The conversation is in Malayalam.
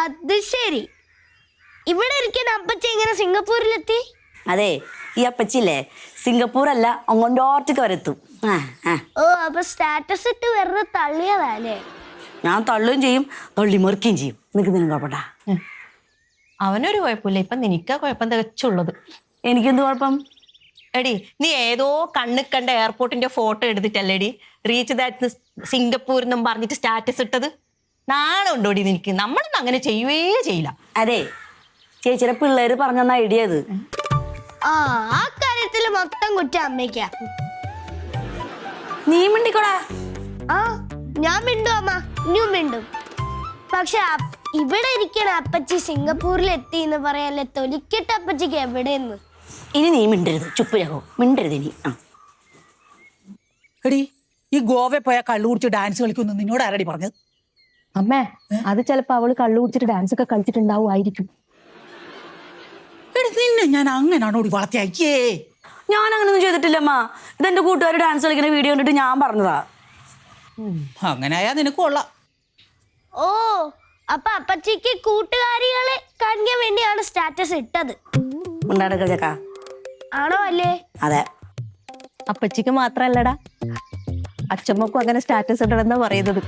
അത് ശരി. ഇവിടെ ഇരിക്കുന്ന അപ്പച്ചി എങ്ങനെ സിംഗപ്പൂരിലെത്തി? അതെ, ഈ അപ്പച്ചില്ലേ സിംഗപ്പൂർ അല്ല അങ്ങോട്ടോർത്തേക്ക് വരെത്തും. ഓ, അപ്പൊ സ്റ്റാറ്റസ് ഇട്ട് വെറുതെ തള്ളിയതല്ലേ? ഞാൻ തള്ളുകയും ചെയ്യും, തള്ളി മറിക്കുകയും ചെയ്യും. നിനക്ക് കുഴപ്പട്ടാ? അവനൊരു കുഴപ്പമില്ല. ഇപ്പൊ നിനക്കാ കുഴപ്പം തികച്ചുള്ളത്. എനിക്കെന്ത് കുഴപ്പം? എടി, നീ ഏതോ കണ്ണ് കണ്ട എയർപോർട്ടിന്റെ ഫോട്ടോ എടുത്തിട്ടല്ലേടി റീച്ച് ദാറ്റ് സിംഗപ്പൂർ എന്നും പറഞ്ഞിട്ട് സ്റ്റാറ്റസ് ഇട്ടത്? നാളെ ഉണ്ടോടി നിനക്ക്? നമ്മളൊന്നും അങ്ങനെ ചെയ്യുവേ ചെയ്യില്ല. അതെ, ചേച്ചിയുടെ പിള്ളേര് പറഞ്ഞ ഐഡിയ അത്. ആ കാര്യത്തില് മൊത്തം കുറ്റം അമ്മയ്ക്കാ. നീ മിണ്ടിക്കോടാ. ആ, ഞാൻ മിണ്ടും അമ്മ, ഇനിയും മിണ്ടും. പക്ഷെ ഇവിടെ ഇരിക്കണ അപ്പച്ചി സിംഗപ്പൂരിൽ എത്തി എന്ന് പറയാല്ലേ, തൊലിക്കെട്ട അപ്പച്ചിക്ക് എവിടെയെന്ന്. ഇനി നീ മിണ്ടരുത്, ചുപ്പ് രഹോ, മിണ്ടരുത് ഇനി. എടി, ഈ ഗോവയിൽ പോയ കള്ളു കുടിച്ച് ഡാൻസ് കളിക്കുന്നു നിന്നോട് ആരടി പറഞ്ഞത്? അമ്മേ, അത് ചിലപ്പോ അവള് കള്ളു കുടിച്ചിട്ട് ഡാൻസ് ഒക്കെ കളിച്ചിട്ടുണ്ടാവുമായിരിക്കും. എടി, നിന്നെ ഞാൻ അങ്ങനാണോ വളർത്തി അയ്യേ? ഞാൻ അങ്ങനൊന്നും ചെയ്തിട്ടില്ലമ്മ. ഇതെന്റെ കൂട്ടുകാർ ഡാൻസ് കളിക്കുന്ന വീഡിയോ കണ്ടിട്ട് ഞാൻ പറഞ്ഞതാ. അങ്ങനായാ നിനക്ക് കൊള്ളാം. ഓ, അപ്പൊ അപ്പച്ചിക്ക് കൂട്ടുകാരികളെ കാണിക്കാൻ വേണ്ടിയാണ് സ്റ്റാറ്റസ് ഇട്ടത്. ഉണ്ടാടക്ക ചക്ക. ആണോ അല്ലേ? അതെ. അപ്പച്ചിക്ക് മാത്രല്ലടാ, അച്ഛമ്മക്കും അങ്ങനെ സ്റ്റാറ്റസ് ഇടണമെന്നാ പറയുന്നത്.